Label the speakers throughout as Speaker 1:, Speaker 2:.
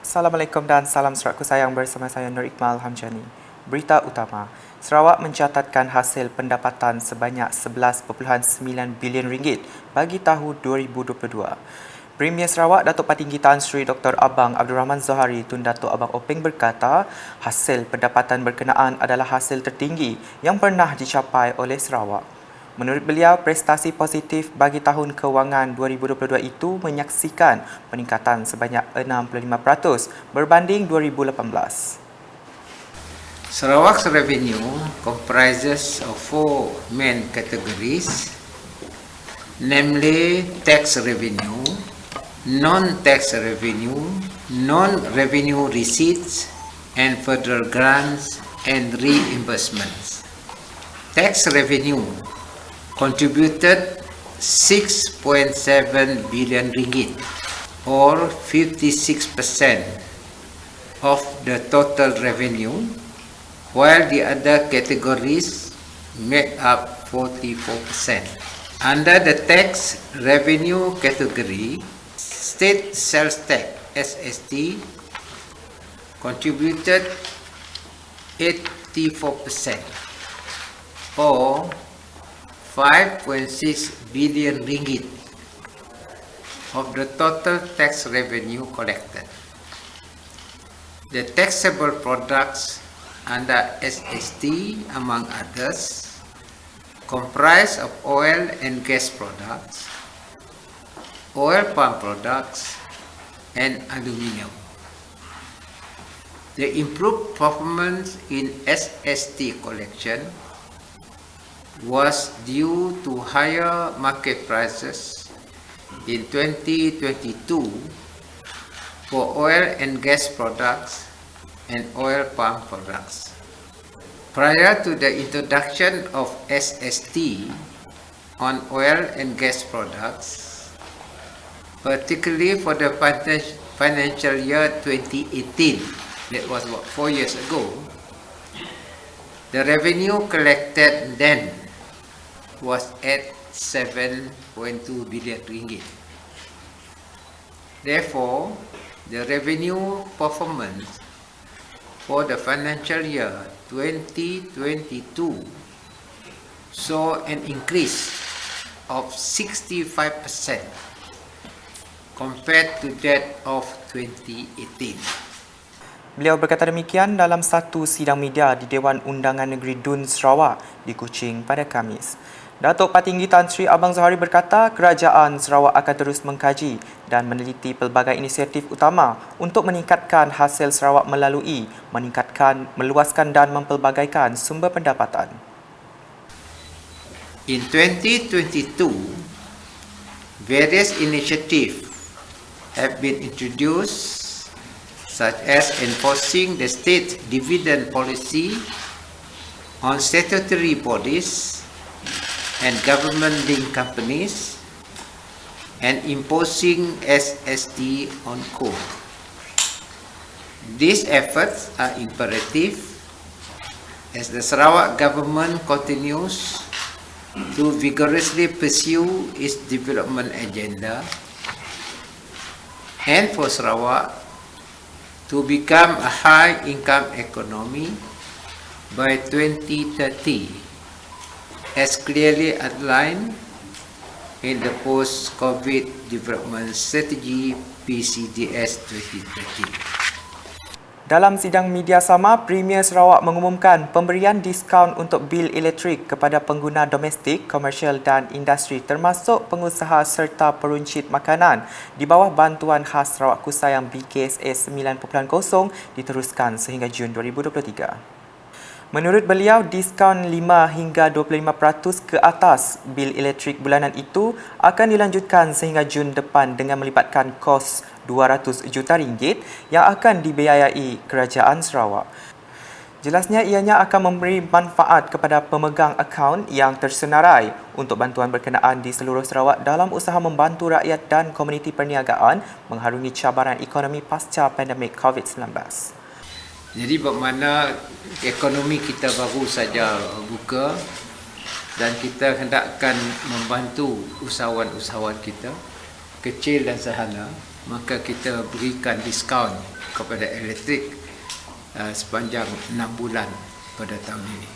Speaker 1: Assalamualaikum dan salam Sarawakku sayang, bersama saya Nur Iqmal Hamjani. Berita utama, Sarawak mencatatkan hasil pendapatan sebanyak 11.9 bilion ringgit bagi tahun 2022. Premier Sarawak Datuk Patinggi Tan Sri Dr. Abang Abdul Rahman Zohari Tun Datuk Abang Openg berkata, hasil pendapatan berkenaan adalah hasil tertinggi yang pernah dicapai oleh Sarawak. Menurut beliau, prestasi positif bagi tahun kewangan 2022 itu menyaksikan peningkatan sebanyak 65% berbanding 2018.
Speaker 2: Sarawak's revenue comprises of four main categories, namely tax revenue, non-tax revenue, non-revenue receipts, and federal grants and reimbursements. Tax revenue contributed 6.7 billion ringgit, or 56% of the total revenue, while the other categories made up 44%. Under the tax revenue category, state sales tax (SST) contributed 84%, or 5.6 billion ringgit of the total tax revenue collected. The taxable products under SST, among others, comprise of oil and gas products, oil palm products, and aluminium. The improved performance in SST collection was due to higher market prices in 2022 for oil and gas products and oil palm products. Prior to the introduction of SST on oil and gas products, particularly for the financial year 2018, that was about 4 years ago, the revenue collected then was at 7.2 billion ringgit. Therefore, the revenue performance for the financial year 2022 saw an increase of 65% compared to that of 2018.
Speaker 1: Beliau berkata demikian dalam satu sidang media di Dewan Undangan Negeri Dun Sarawak di Kuching pada Khamis. Datuk Patinggi Tan Sri Abang Zohari berkata, kerajaan Sarawak akan terus mengkaji dan meneliti pelbagai inisiatif utama untuk meningkatkan hasil Sarawak melalui meluaskan dan mempelbagaikan sumber pendapatan.
Speaker 2: In 2022, various initiatives have been introduced, such as enforcing the state dividend policy on statutory bodies and government-linked companies, and imposing SST on coal. These efforts are imperative as the Sarawak government continues to vigorously pursue its development agenda and for Sarawak to become a high-income economy by 2030, as clearly outlined in the Post-COVID Development Strategy PCDS 2030.
Speaker 1: Dalam sidang media sama, Premier Sarawak mengumumkan pemberian diskaun untuk bil elektrik kepada pengguna domestik, komersial dan industri termasuk pengusaha serta peruncit makanan di bawah bantuan khas Sarawak Kusayang BKSA 9.0 diteruskan sehingga Jun 2023. Menurut beliau, diskaun 5 hingga 25% ke atas bil elektrik bulanan itu akan dilanjutkan sehingga Jun depan dengan melibatkan kos 200 juta ringgit yang akan dibiayai kerajaan Sarawak. Jelasnya ianya akan memberi manfaat kepada pemegang akaun yang tersenarai untuk bantuan berkenaan di seluruh Sarawak dalam usaha membantu rakyat dan komuniti perniagaan mengharungi cabaran ekonomi pasca pandemik COVID-19.
Speaker 2: Jadi bermakna ekonomi kita baru saja buka dan kita hendakkan membantu usahawan-usahawan kita kecil dan sederhana maka kita berikan diskaun kepada elektrik sepanjang 6 bulan pada tahun ini.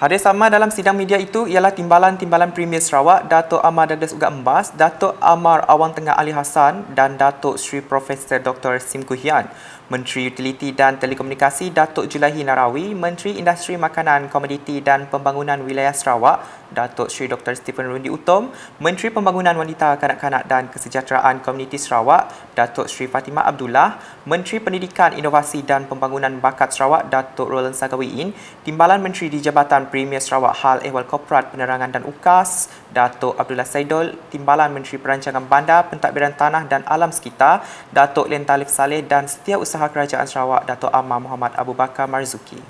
Speaker 1: Hadir sama dalam sidang media itu ialah Timbalan Premier Sarawak, Datuk Amar Douglas Ugat Embas, Datuk Amar Awang Tengah Ali Hassan dan Datuk Sri Profesor Dr. Sim Kuhian, Menteri Utiliti dan Telekomunikasi Datuk Julaihi Narawi, Menteri Industri Makanan, Komoditi dan Pembangunan Wilayah Sarawak, Datuk Sri Dr. Stephen Rundi Utom, Menteri Pembangunan Wanita, Kanak-kanak dan Kesejahteraan Komuniti Sarawak, Datuk Sri Fatimah Abdullah, Menteri Pendidikan, Inovasi dan Pembangunan Bakat Sarawak, Datuk Roland Sagawiin, Timbalan Menteri di Jabatan Premier Sarawak Hal Ehwal Korporat Penerangan dan UKAS, Datuk Abdullah Saidul, Timbalan Menteri Perancangan Bandar, Pentadbiran Tanah dan Alam Sekitar, Datuk Len Talif Saleh dan Setiausaha Kerajaan Sarawak, Datuk Amar Muhammad Abu Bakar Marzuki.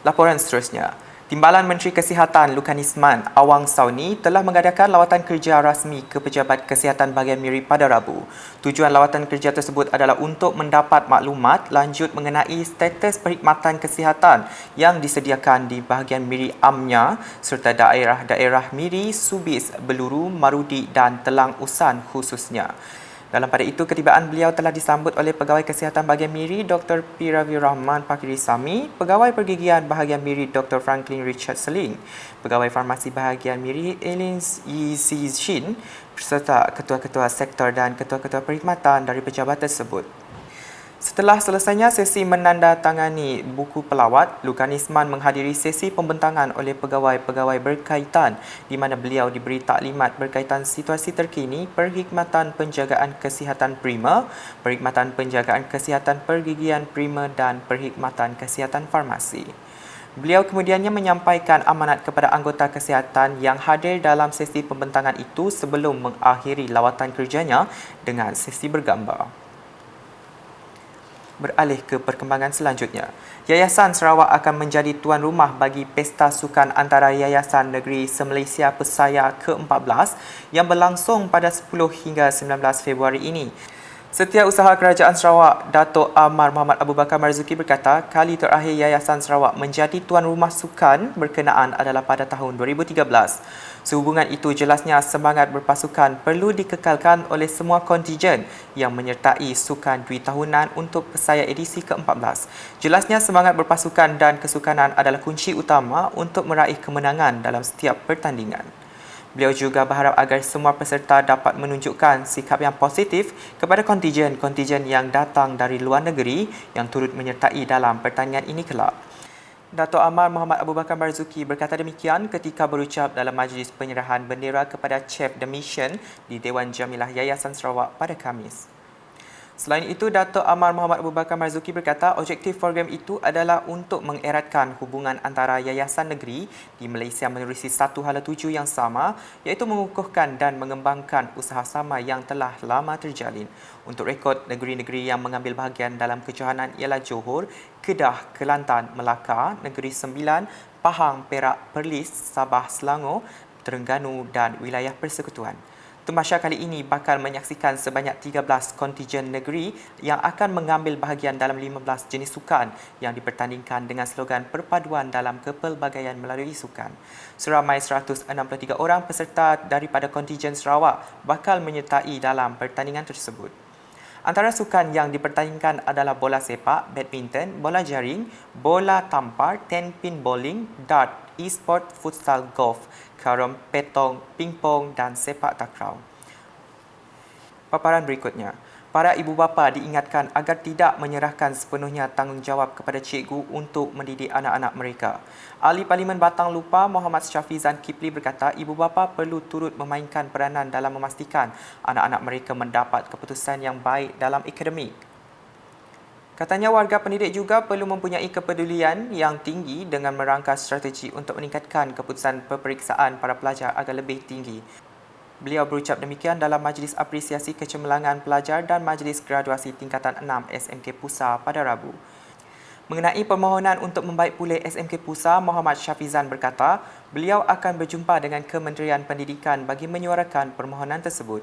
Speaker 1: Laporan seterusnya. Timbalan Menteri Kesihatan Lukan Isman Awang Sauni telah mengadakan lawatan kerja rasmi ke Pejabat Kesihatan Bahagian Miri pada Rabu. Tujuan lawatan kerja tersebut adalah untuk mendapat maklumat lanjut mengenai status perkhidmatan kesihatan yang disediakan di bahagian Miri Amnya serta daerah-daerah Miri, Subis, Beluru, Marudi dan Telang Usan khususnya. Dalam pada itu, ketibaan beliau telah disambut oleh Pegawai Kesihatan Bahagian Miri Dr. P. Ravi Rahman Pakiri Sami, Pegawai Pergigian Bahagian Miri Dr. Franklin Richard Seling, Pegawai Farmasi Bahagian Miri Eileen Yi Si Shin, serta ketua-ketua sektor dan ketua-ketua perkhidmatan dari pejabat tersebut. Setelah selesainya sesi menandatangani buku pelawat, Lukan Isman menghadiri sesi pembentangan oleh pegawai-pegawai berkaitan di mana beliau diberi taklimat berkaitan situasi terkini perkhidmatan penjagaan kesihatan prima, perkhidmatan penjagaan kesihatan pergigian prima dan perkhidmatan kesihatan farmasi. Beliau kemudiannya menyampaikan amanat kepada anggota kesihatan yang hadir dalam sesi pembentangan itu sebelum mengakhiri lawatan kerjanya dengan sesi bergambar. Beralih ke perkembangan selanjutnya. Yayasan Sarawak akan menjadi tuan rumah bagi Pesta Sukan Antara Yayasan Negeri Se-Malaysia Pesaya ke-14 yang berlangsung pada 10 hingga 19 Februari ini. Setiausaha Kerajaan Sarawak, Datuk Amar Muhammad Abu Bakar Marzuki berkata, kali terakhir Yayasan Sarawak menjadi tuan rumah sukan berkenaan adalah pada tahun 2013. Sehubungan itu, jelasnya semangat berpasukan perlu dikekalkan oleh semua kontijen yang menyertai sukan dui tahunan untuk Pesaya edisi ke-14. Jelasnya semangat berpasukan dan kesukanan adalah kunci utama untuk meraih kemenangan dalam setiap pertandingan. Beliau juga berharap agar semua peserta dapat menunjukkan sikap yang positif kepada kontijen-kontijen yang datang dari luar negeri yang turut menyertai dalam pertandingan ini kelak. Datuk Amar Muhammad Abu Bakar Marzuki berkata demikian ketika berucap dalam majlis penyerahan bendera kepada Chief The Mission di Dewan Jamilah Yayasan Sarawak pada Khamis. Selain itu, Datuk Amar Muhammad Abu Bakar Marzuki berkata objektif program itu adalah untuk mengeratkan hubungan antara yayasan negeri di Malaysia menerusi satu hala tuju yang sama iaitu mengukuhkan dan mengembangkan usaha sama yang telah lama terjalin. Untuk rekod, negeri-negeri yang mengambil bahagian dalam kejohanan ialah Johor, Kedah, Kelantan, Melaka, Negeri Sembilan, Pahang, Perak, Perlis, Sabah, Selangor, Terengganu dan wilayah persekutuan. Tumasya kali ini bakal menyaksikan sebanyak 13 kontijen negeri yang akan mengambil bahagian dalam 15 jenis sukan yang dipertandingkan dengan slogan perpaduan dalam kepelbagaian melalui sukan. Seramai 163 orang peserta daripada kontijen Sarawak bakal menyertai dalam pertandingan tersebut. Antara sukan yang dipertandingkan adalah bola sepak, badminton, bola jaring, bola tampar, 10-pin bowling, dart, e-sport, futsal, golf, karom, petong, pingpong dan sepak takraw. Paparan berikutnya. Para ibu bapa diingatkan agar tidak menyerahkan sepenuhnya tanggungjawab kepada cikgu untuk mendidik anak-anak mereka. Ahli Parlimen Batang Lupa Muhammad Syafizan Kipli berkata ibu bapa perlu turut memainkan peranan dalam memastikan anak-anak mereka mendapat keputusan yang baik dalam akademik. Katanya warga pendidik juga perlu mempunyai kepedulian yang tinggi dengan merangkas strategi untuk meningkatkan keputusan peperiksaan para pelajar agar lebih tinggi. Beliau berucap demikian dalam Majlis Apresiasi Kecemerlangan Pelajar dan Majlis Graduasi Tingkatan 6 SMK Pusa pada Rabu. Mengenai permohonan untuk membaik pulih SMK Pusa, Muhammad Syafizan berkata, beliau akan berjumpa dengan Kementerian Pendidikan bagi menyuarakan permohonan tersebut.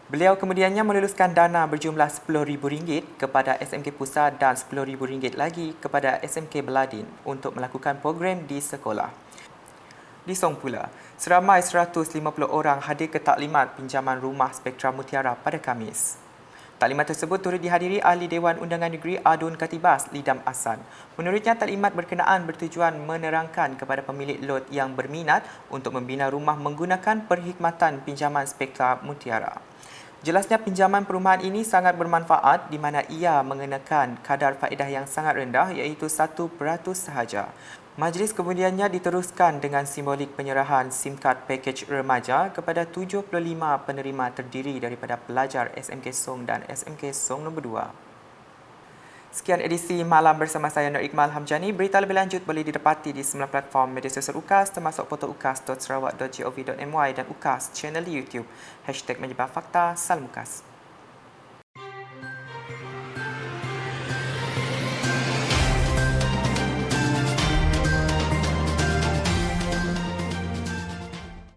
Speaker 1: Beliau kemudiannya meluluskan dana berjumlah RM10,000 kepada SMK Pusa dan RM10,000 lagi kepada SMK Beladin untuk melakukan program di sekolah. Di Song pula, seramai 150 orang hadir ke taklimat pinjaman rumah Spektra Mutiara pada Khamis. Taklimat tersebut turut dihadiri Ahli Dewan Undangan Negeri Adun Katibas Lidam Ahsan. Menurutnya, taklimat berkenaan bertujuan menerangkan kepada pemilik lot yang berminat untuk membina rumah menggunakan perkhidmatan pinjaman Spektra Mutiara. Jelasnya pinjaman perumahan ini sangat bermanfaat di mana ia mengenakan kadar faedah yang sangat rendah iaitu 1% sahaja. Majlis kemudiannya diteruskan dengan simbolik penyerahan SIM kad pakej remaja kepada 75 penerima terdiri daripada pelajar SMK Song dan SMK Song nombor 2. Sekian edisi Malam bersama saya Nur Iqmal Hamjani. Berita lebih lanjut boleh didapati di semua platform media sosial UKAS termasuk portal ukas.sarawak.gov.my dan UKAS channel di YouTube. #Menyebar Fakta, Salam UKAS.